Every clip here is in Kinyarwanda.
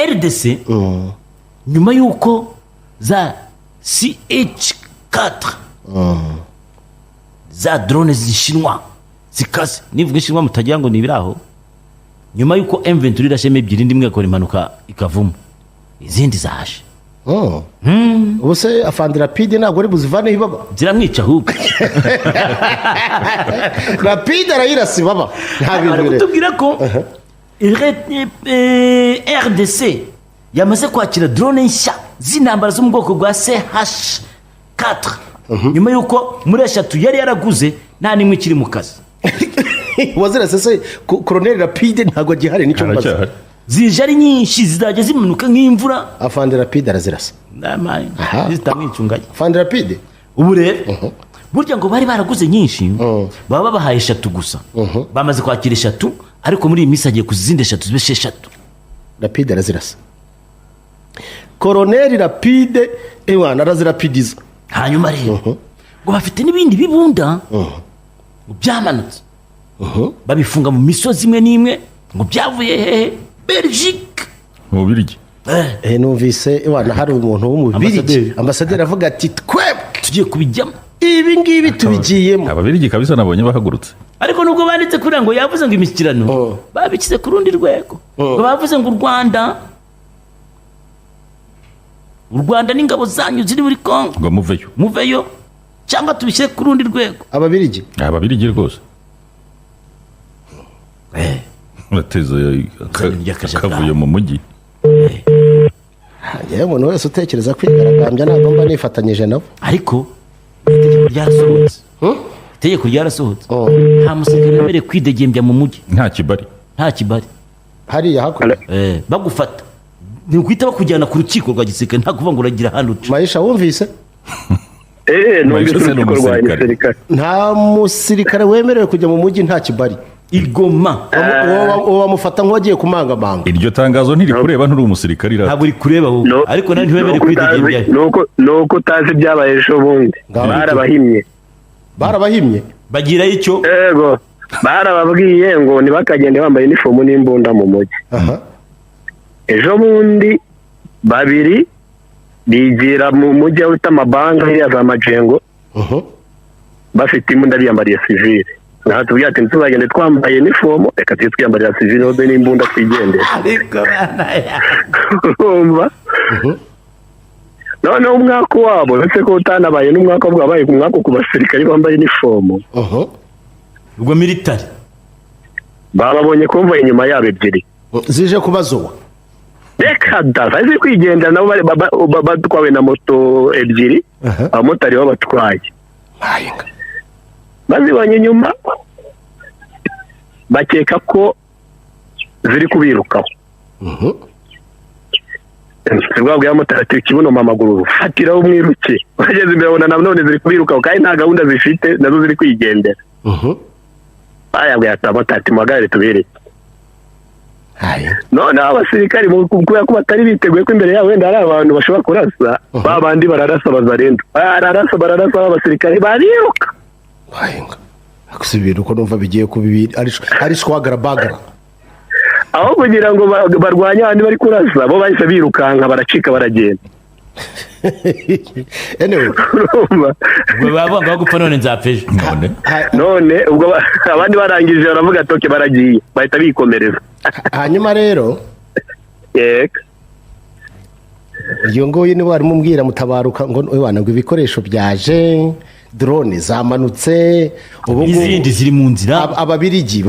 RDC nyuma yuko za CH4 za drone zishinwa zikaze nivuga ishinwa mutagira ngo nibiraho nyuma yuko M23 irasheme ebyiri ndimwe akora impanuka ikavumo izindi zaje ubuse afande rapide ntabwo ari buzivane ibaba ziramwica ahubwo rapide arayirasa ibaba nta bintu bire kutubwira ko RDC yamaze kwakira drone nshya z'intambara zo mu bwoko bwa CH4 nyuma yuko muri eshatu yari yaraguze nta nimwe kiri mu kazi wazirase se Colonel Rapide ntabwo agihari nicyo mbaza zije ari nyinshi zizajya zimanuka nk'imvura afande Rapide arazirasa ndamaye zitamwicunganye afande Rapide ubu rero burya ngo bari baraguze nyinshi baba babahaye eshatu gusa bamaze kwakira eshatu ariko muri iyi minsi agiye kuzizindi eshatu zibe eshatu Rapide arazirasa Colonel Rapide ewana arazirapidiza hanyuma rero ngo bafite n'ibindi bibunda byamanutse babifunga mu misozi imwe n'imwe ngo byavuye hehe Belgique mu Birigi numvise ewana hari umuntu wo mu Birigi ambasaderi avuga ati tweb tugiye kubijyamo ibi ngibi tubigiyemo Ababirigi kabisa nabonye bahagurutse ariko nubwo banditse kuri ngo yavuze ngo imishyikirano babikize ku rundi rwego ngo bavuze ngo u Rwanda n'ingabo zanyu ziri muri Kongo ngo muveyo cyangwa tubishyire ku rundi rwego Ababirigi rwose bateze akavuye mu mujyi yewe umuntu wese utekereza kwigaragambya ntabwo mba nifatanyije nabo ariko itegeko ryarasohotse nta musirikare wemerewe kwidegembya mu mujyi nta kibari hariya hakurya bagufata ni uguhita bakujyana ku rukiko rwa gisirikare nta kuvuga ngo uragira ahandi uca Maisha wumvise numvise urukiko rwa gisirikare nta musirikare wemerewe kujya mu mujyi nta kibari igoma uwo bamufata nk'uwagiye kumangamanga iryo tangazo ntiri kureba nturi umusirikare ntabwo uri kureba ariko nawe ntiwemerewe kwidegembya nuko utazi ibyabaye ejo bundi barabahimye bagirayo icyo yego barababwiye ngo ntibakagende bambaye inifomu n'imbunda mu mujyi ejo bundi babiri bigira mu mujyi wita amabanki hiriya za majengo bafite imbunda biyambariye sivile naho tubwira ati ntituzagende twambaye inifomu reka tujye twiyambarira sivile hobe n'imbunda twigendere urumva noneho umwaka wabo uretse ko utanabaye n'umwaka wabo wabaye umwaka ku basirikari bambaye inifomu ubwo militari bababonye kumva inyuma yabo ebyiri zije kubazoba reka da ziri kwigendera nabo batwawe na moto ebyiri abamotari babatwaye bazibonye inyuma bakeka ko ziri kubirukaho rwabwiye abamotari ati ikibuno amaguru fatiraho umwiruke bageze imbere babona none ziri kubirukaho kandi nta gahunda zifite nazo ziri kwigendera bayabwiye ati abamotari ati muhagarare tubereke none abasirikari kubera ko batari biteguye ko imbere yabo wenda hari abantu bashobora kurasa babandi bararasa bazarenda bararasa abasirikari bariruka ibintu uko numva bigiye kuba ari shwagarabagara aho kugira ngo barwanye abandi bari kurasa bo bahise birukanka baracika baragenda bagupfa none nzapfeje none ubwo abandi barangije baravuga toke baragiye bahita bikomereza hanyuma rero iyo ngoyi niba warimo umbwira mutabaruka ngo ibikoresho byaje drone zamanutse n'izindi ziri mu nzira ababirigi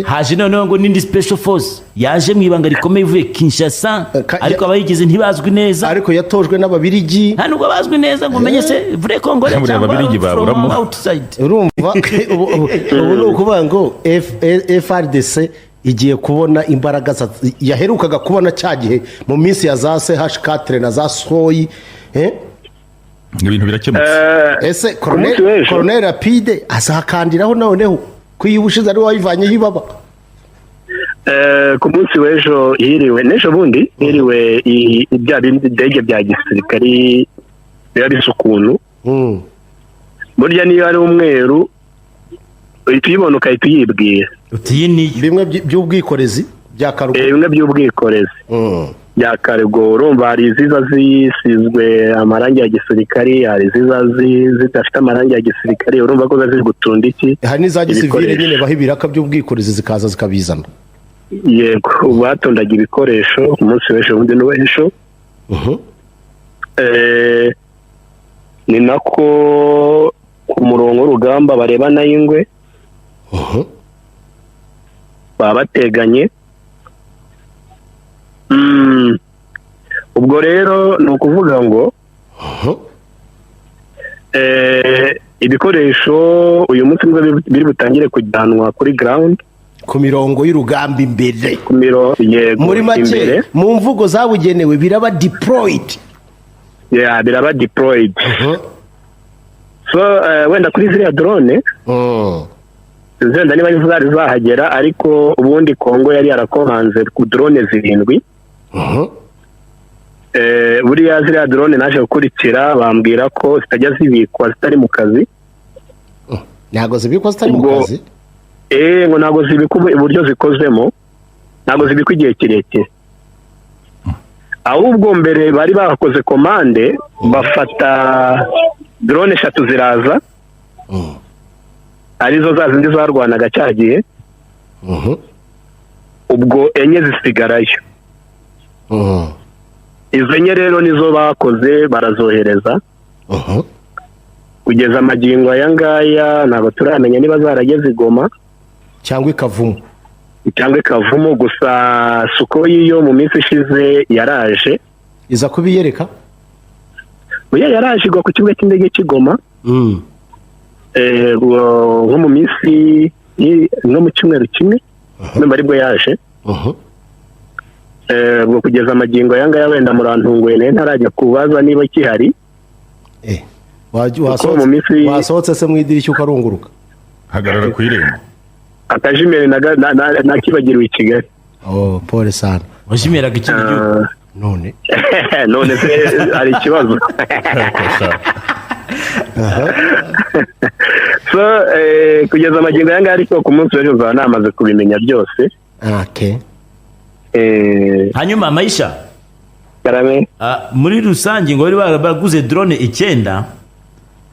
haje noneho ngo n'indi special force yaje mu ibanga rikomeye ivuye Kinshasa ariko abayigeze ntibazwi neza ariko yatojwe n'ababirigi nta nubwo bazwi neza ngo umenye se vrai Congolais cyangwa from outside urumva ubu ni ukuvuga ngo FRDC igiye kubona imbaraga yaherukaga kubona cya gihe mu minsi ya za CH4 na za Soyi ibintu birakemutse ese Colonel Rapide azakandiraho noneho kuyibushiza ari wayivanyeho ibaba ku munsi w'ejo hiriwe n'ejo bundi hiriwe ibya bindi ndege bya gisirikari biba bisa ukuntu burya niyo ari umweru uhita uyibona ukahita uyibwira bimwe by'ubwikorezi bya karuguru bimwe by'ubwikorezi bya karego urumva hari iziza zisizwe amarangi ya gisirikari, hari iziza zidafite amarangi ya gisirikari, urumva ko ziri gutunda iki, hari n'iza gisivile nyine baha ibiraka by'ubwikorezi zikaza zikabizana. yego batondaga ibikoresho ku munsi w'ejo bundi n'uw'ejo. Ni nako ku murongo w'urugamba bareba n'ay'ingwe baba bateganye. Ubwo rero ni ukuvuga ngo ibikoresho uyu munsi nibwo biri butangire kujyanwa kuri ground, ku mirongo y'urugamba imbere, muri make mu mvugo zabugenewe biraba deployed. Biraba deployed. So wenda kuri ziriya drone zenda niba zari zahagera, ariko ubundi Kongo yari yarakomanze ku drone 7. Buriya ziriya drone naje gukurikira bambwira ko zitajya zibikwa zitari mu kazi. Ntago zibikwa zitari mu kazi? Ngo ntago zibikwa uburyo zikozemo, ntago zibikwa igihe kirekire. Ahubwo mbere bari bakoze komande bafata drone 3 ziraza, arizo za zindi zarwanaga cyagiye, ubwo enye zisigarayo. Izo enye rero nizo bakoze barazohereza, kugeza amagingo aya ngaya ntabwo turamenya niba zarageze i Goma cyangwa ikavumu. Gusa suko yiyo mu minsi ishize yaraje iza kubiyereka. Oya, yaraje igwa ku kibuga cy'indege cy'i Goma. Nko mu minsi no mu cyumweru kimwe nimba aribwo yaje. Ubwo kugeza amagingo aya ngaya wenda murantunguye nayo ntarajya kubaza niba kihari. Wasohotse se mu idirishya ukarunguruka? Hagarara ku irembo. Akajimere nakibagiriwe i Kigali. Pole sana. Wajimeraga iki gihugu? None se hari ikibazo. So kugeza amagingo aya ngaya, ariko ku munsi w'ejo nzaba namaze kubimenya byose. Hanyuma Maisha, Karame, muri rusange ngo bari baraguze drone 9,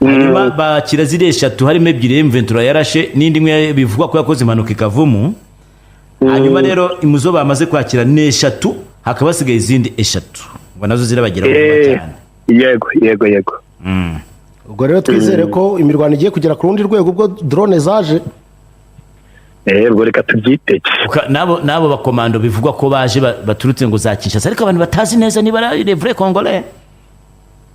hanyuma bakira ziriya 3, harimo 2 M23 yarashe n'indi imwe bivugwa ko yakoze impanuka ikavumu. Hanyuma rero imuzo bamaze kwakira ni 3, hakaba hasigaye izindi 3 ngo nazo zirabagira cyane. Yego. Ubwo rero twizere ko imirwano igiye kugera ku rundi rwego ubwo drone zaje. Ubwo reka tubyitege. Nabo bakomando bivugwa ko baje baturutse ngo za Kinshasa, ariko abantu batazi neza niba ari vrai congolais,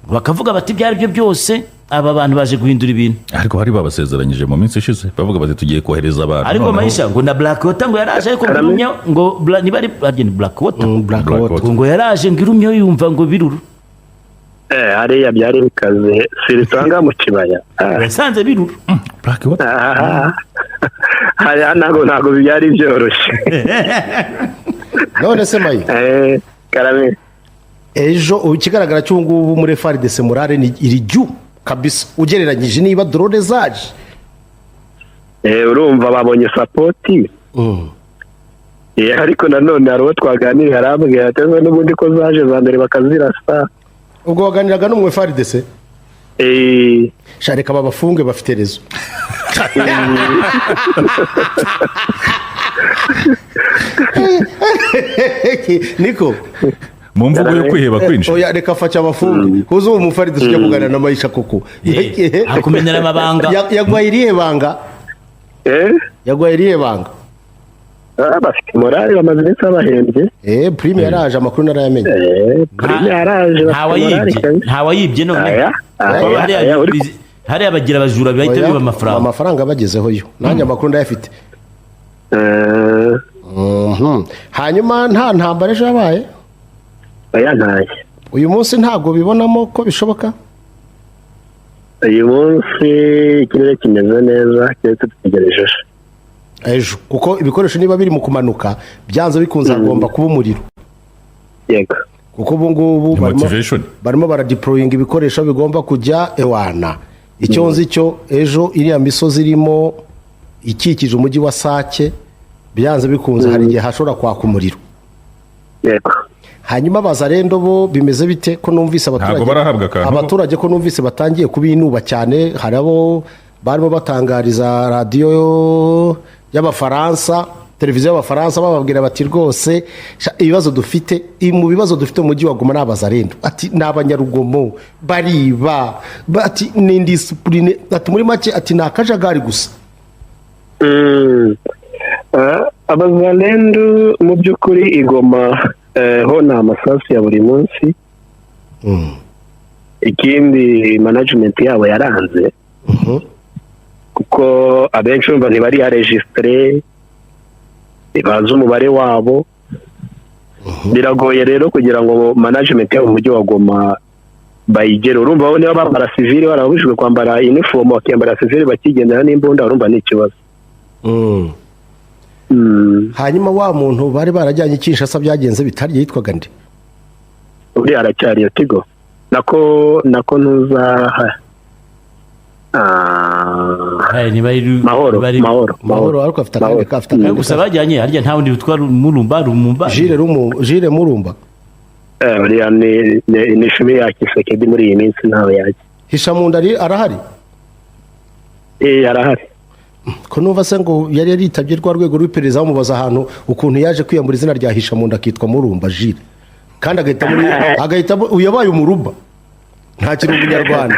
bakavuga bati byari byo byose aba bantu baje guhindura ibintu. Ariko hari babasezeranyije mu minsi ishize bavuga bati tugiye kohereza abantu. Ariko Maisha ngo na Black Water ngo yaraje, ariko ngirumye ngo niba ari Black Water ngo yaraje ngirumye yumva ngo biruru. Hariya byari bikaze siritanga mu kibaya. Yasanze biruru. Black Water. Hariya ntago byari byoroshye. None se Mayi, Karame, ejo ikigaragara cy'ubungubu muri FARDC morale ni iri jyu kabisa ugereranyije niba drone zaje. Urumva babonye sapoti. Ariko nanone hari uwo twaganiriye arambwira ati n'ubundi ko zaje za mbere bakazirasa. Ubwo waganiraga n'umwe FARDC? Shareka babafunge bafite rezo. Niko mu mvugo yo kwiheba kwinshi. Oya reka faca abafunge kuzo uwo mufaride tujya kuganira na Maisha koko akumenyera amabanga. Yagwaye irihe banga? Yagwaye irihe banga? Bafite morale bamaze neza bahembye. Prime yaraje amakuru narayamenye. Prime yaraje. Ntawayibye none. Hari abagira abajura bahita biba amafaranga. Amafaranga bagezeho yo. Nanjye amakuru ndayafite. Hanyuma nta ntambara ejo yabaye? Ntaye. Uyu munsi ntabwo bibonamo ko bishoboka? Uyu munsi ikirere kimeze neza, cyetse tutegereje ejo kuko ibikoresho niba biri mu kumanuka byanze bikunze agomba kuba umuriro. Yego. Kuko ubu ngubu barimo baradeploying ibikoresho bigomba kujya ewana. Icyo nzi cyo ejo iriya misozi irimo ikikije umujyi wa Sake byanze bikunze hari igihe hashobora kwaka umuriro. Yego. hanyuma bazarendo bo bimeze bite ko numvise Ntabwo barahabwa akantu. abaturage ko numvise batangiye kubinuba cyane, hari abo barimo batangariza radiyo y'abafaransa, televiziyo y'abafaransa, bababwira bati rwose ibibazo dufite mu bibazo dufite mu mujyi wa Goma ni abazarendo, ati ni abanyarugomo bariba, ati ni indisipurine, ati muri make ati ni akajagari gusa. abazalendo mu by'ukuri igoma ho ni amasasu ya buri munsi. Ikindi management yabo yaranze kuko abenshi bumva ntibari yaregistre, ntibazi umubare wabo. Biragoye rero kugira ngo management yabo mu mujyi wa Goma bayigere. Urumva bo niba bambara civile barabujijwe kwambara uniform, bakiyambara civile bakigendera n'imbunda, urumva ni ikibazo. Hanyuma wa muntu bari barajyanye Kinshasa byagenze bitarye yitwaga nde? Uri aracyari yo Tigo nako ntuza mahoro ariko afite akandi kafite gusa bajyanye harya nta wundi witwa Rumumba Jire Murumba. Uriya ni shumi ya Kisekedi muri iyi minsi ntawe yajya. Hishamunda arahari? Arahari. Ko numva se ngo yari yaritabye rwa rwego rw'iperereza bamubaza ahantu ukuntu yaje kwiyambura izina rya Hishamunda akitwa Murumba Jire, kandi agahita uyabaye umuruba nta kintu umunyarwanda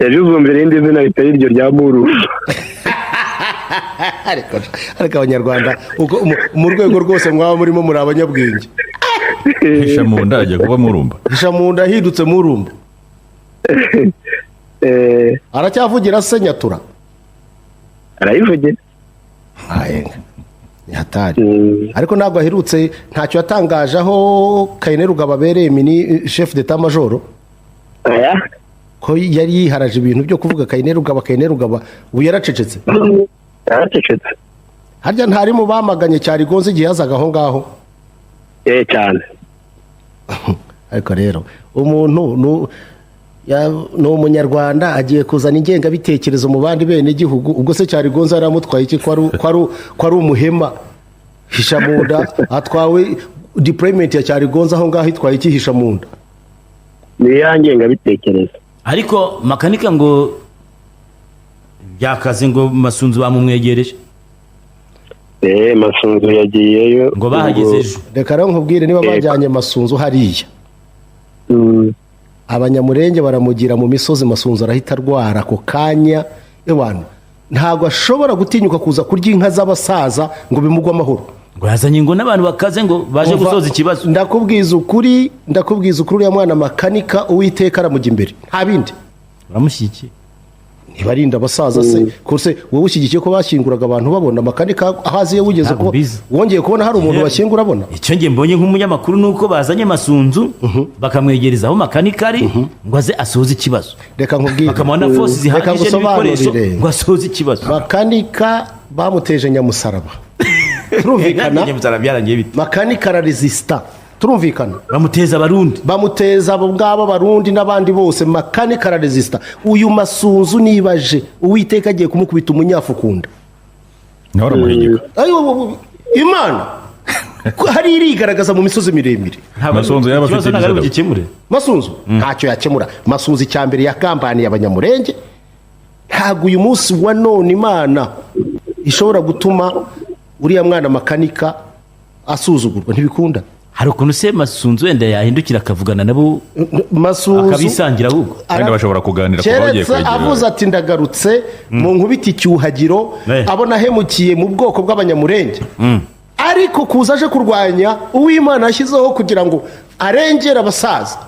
yajuzumbira irindi zina ritari iryo rya Murumba. ariko abanyarwanda mu rwego rwose mwaba murimo muri abanyabwenge. Hishamunda ajya kuba Murumba, Hishamunda ahindutse Murumba. Aracyavugira se Nyatura? Arayivugira. Hatari. Ariko ntabwo aherutse, ntacyo yatangaje aho Kainerugaba abereye mini chef d'état major. Ko yari yiharaje ibintu byo kuvuga Kainerugaba ubu yaracecetse. Yaracecetse. Harya ntari mu bamaganye cyari gonze igihe yazaga aho ngaho. Cyane. Ariko rero umuntu ni umunyarwanda agiye kuzana ingengabitekerezo mu bandi bene igihugu, ubwo se cyari gonza yaramutwaye iki ko ari umuhema? Hishamunda atwawe deployment ya cyari gonza aho ngaho itwaye iki Hishamunda? Ni ya ngengabitekerezo. Ariko makanika ngo byakaze ngo Masunzu bamumwegereje. Masunzu yagiyeyo ngo bahageze ejo. Reka rero nkubwire niba bajyanye Masunzu hariya, abanyamurenge baramugira mu misozi, Masunzu arahita arwara ako kanya. Ntabwo ashobora gutinyuka kuza kurya inka z'abasaza ngo bimugwe amahoro. Ngo yazanye ngo n'abantu bakaze ngo baje gusoza ikibazo. Ndakubwiza ukuri uriya mwana makanika Uwiteka aramujya imbere, nta bindi. Uramushyigikiye? Ntibarinda abasaza se kose wowe ushyigikiye ko bashyinguraga abantu babona makanika ahazi iyo wugeze ko wongeye kubona hari umuntu bashyingura abona? Icyo ngiye mbonye nk'umunyamakuru nuko bazanye Masunzu bakamwegereza aho makanika ari ngo aze asoze ikibazo. Reka nkubwire bakamubona force zihagije n'ibikoresho ngo asoze ikibazo. Makanika bamuteje Nyamusaraba, turumvikana. Nyamusaraba byarangiye bite? Makanika araresista, turumvikana. bamuteza abo ngabo barundi n'abandi bose. Makanika araresista. Uyu Masunzu nibaje Uwiteka agiye kumukubita umunyafukunda nawe aramuhigika. Imana hari irigaragaza mu misozi miremire. Masunzu yaba afite ikibazo. Masunzu ntacyo yakemura. Masunzu icyambere yakambaniye abanyamurenge. Ntabwo uyu munsi wa none Imana ishobora gutuma uriya mwana makanika asuzugurwa, ntibikunda. Hari ukuntu se Masunzu wenda yahindukira akavugana nabo akabisangira ahubwo kandi bashobora kuganira kuba bagiye kwegera. Avuze ati ndagarutse mu nkubiti icyuhagiro, abona hemukiye mu bwoko bw'abanyamurenge. Ariko kuza aje kurwanya Uwimana yashyizeho kugira ngo arengere abasaza.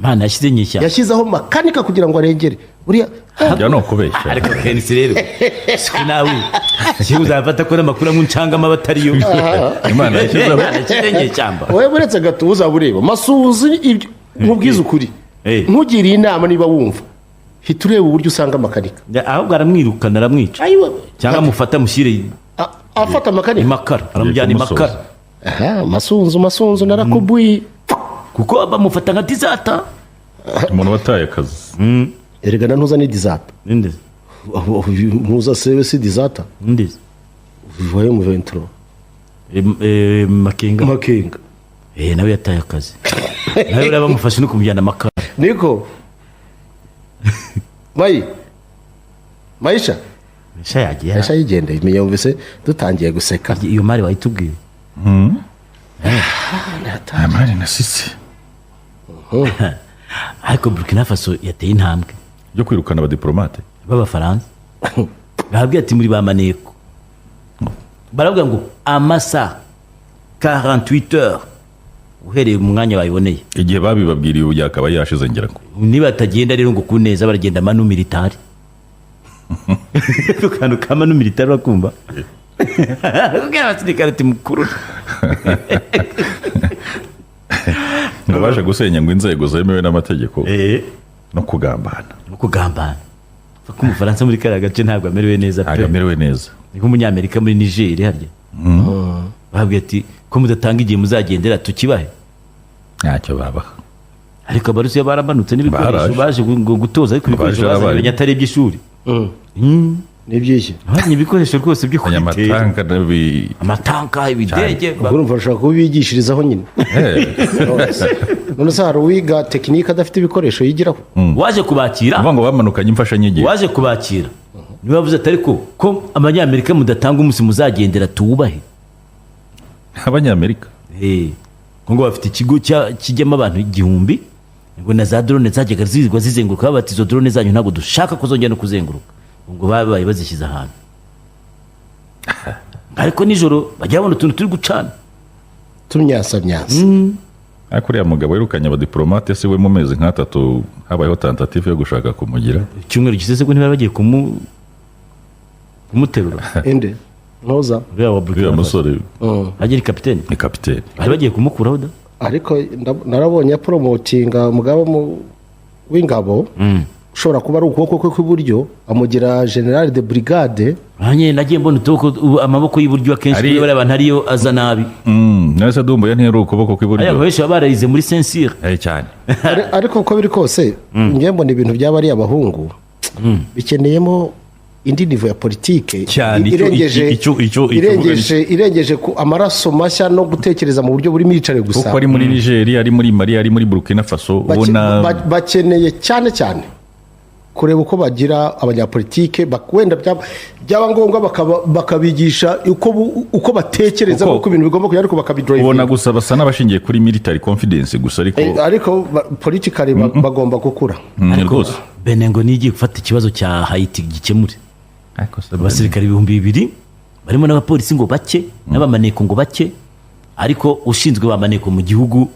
Mana yashyize nyishya, yashyizeho makanika kugira ngo arengere buriya ya no kubeshya. Ariko kenshi rero siko nawe cyo uzafata ko n'amakuru nk'uncangama abatariyo. Imana yashyizeho nyeshyamba. Wowe buretse gato uzabureba Masunzu nkubwiza ukuri, ntugiriye inama niba wumva hita ureba uburyo usanga makanika. Ahubwo aramwirukana aramwica cyangwa amufata mushyire afata makanika imakara, aramujyana imakara. Masunzu narakubuye kuko bamufata nka dizata, umuntu wataye akazi. Erega ntuza ni dizata. Ninde? Ntuza sewe si dizata. Ninde? Vivoye mu 23. Makenga nawe yataye akazi nawe bariya bamufashe no kumujyana amakara niko mayisha yagiye mayisha yigendeye yumvise dutangiye guseka iyo mari wayitubwiye nta mari nasitse ariko Burkina Faso yateye intambwe yo kwirukana abadiplomate b'abafaransa bahabwiye ati muri ba maneko baravuga ngo amasaha 48 heures uhereye mu mwanya bayiboneye igihe babibabwiriye ubu yakaba yashize ngira ngo niba atagenda rero ngo kuneza baragenda manu militari kantu ka manu militari bakumva ubwira abasirikare ati mukuru ngo baje gusenya ngo inzego zemewe n'amategeko no kugambana ko umufaransa muri kariya gace ntabwo amerewe neza ni nk'umunyamerika muri Niger harya bahabwiye ati ko mudatanga igihe muzagendera tukibahe ntacyo babaha ariko abarusiya baramanutse n'ibikoresho baje gutoza ariko ibikoresho bazanye atari iby'ishuri n'iby'iki bazanye ibikoresho rwose byo kwitera amatanka ibidege urumva bashaka kubigishirizaho nyine none se hari uwiga tekinike adafite ibikoresho yigiraho waje kubakira ngo bamanukanye imfashanyigisho waje kubakira niba bavuze ati ariko ko abanyamerika mudatanga umunsi muzagendera tuwubahe abanyamerika ngo bafite ikigo kijyamo abantu 1000 ngo na za drone zajyaga zizigwa zizenguruka bati izo drone zanyu ntabwo dushaka kuzongera no kuzenguruka ngo babaye bazishyize ahantu ariko nijoro bajya babona utuntu turi gucana tumyasa ariko uriya mugabo wirukanye abadiplomate se we mu mezi nk'atatu habayeho tentative yo gushaka kumugira icyumweru gisese ko ntibari bagiye kumuterura ende ntoza uriya musore agiri kapiteni ni kapiteni bari bagiye kumukuraho da ariko narabonye promotinga umugabo w'ingabo ushobora kuba ari ukuboko kwe kw'iburyo amugira general de brigade nagiye mbona amaboko y'iburyo akenshi iyo bari abantu ariyo aza nabi nese dumbuye ntiyari ukuboko kw'iburyo ariko benshi baba barayize muri sensire cyane ariko uko biri kose njye mbona ibintu byaba ari abahungu bikeneyemo indi nivo ya politike irengeje ku amaraso mashya no gutekereza mu buryo burimo iyicare gusa kuko ari muri Nigeria ari muri Mali ari muri Burkina Faso ubona bakeneye cyane kureba uko bagira abanyapolitike wenda byaba ngombwa bakabigisha uko batekereza uko ibintu bigomba kujya ariko bakabidrive ubona gusa basa n'abashingiye kuri military confidence gusa ariko politically bagomba gukura ariko Benengo nigiye gufata ikibazo cya Haiti gikemure abasirikare 200 barimo n'abapolisi ngo bake n'abamaneko ngo bake ariko ushinzwe bamaneko mu gihugu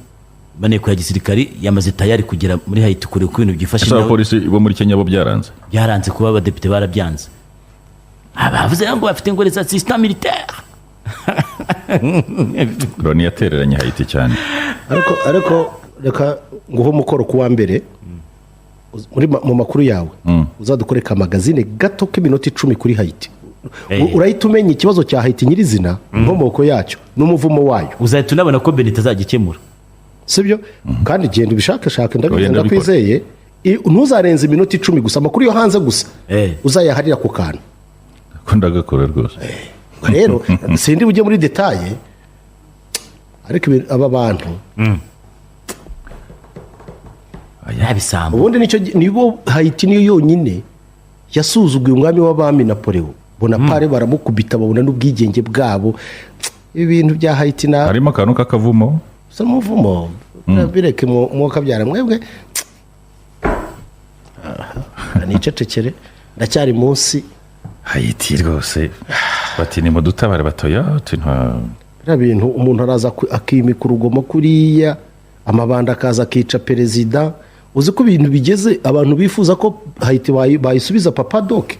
maneko ya gisirikare yamaze tayari kugera muri Haiti kure ku bintu byifashe n'abapolisi bo muri Kenya bo byaranze kuba abadepite barabyanze abavuze ngo bafite ngo les assistants militaires Loni yatereranye Haiti cyane ariko reka nguho umukoro kuwa mbere mu makuru yawe uzadukoreka magazine gato k'iminota 10 kuri Haiti urahita umenya ikibazo cya Haiti nyirizina inkomoko yacyo n'umuvumo wayo uzahita unabona ko Benita azagikemura sibyo kandi genda ubishakashaka ndakwizeye ntuzarenze iminota 10 gusa amakuru yo hanze gusa uzayaharira ku kantu ko ndagakora rwose rero sindi bujye muri detaye ariko aba bantu yabisambu ubundi nibo Haiti niyo yonyine yasuzuguye umwami w'abami Napoleon Bonaparte baramukubita babona n'ubwigenge bwabo ibintu bya Haiti harimo akantu k'akavumo umuvumo bireke mu kabyara mwebwe nicecekere ndacyari munsi Haiti rwose bati ni mu dutabare batoya bintu umuntu araza akimika urugomo kuriya amabanda akaza akica perezida uzi ko ibintu bigeze abantu bifuza ko Haiti bayisubiza Papa Doc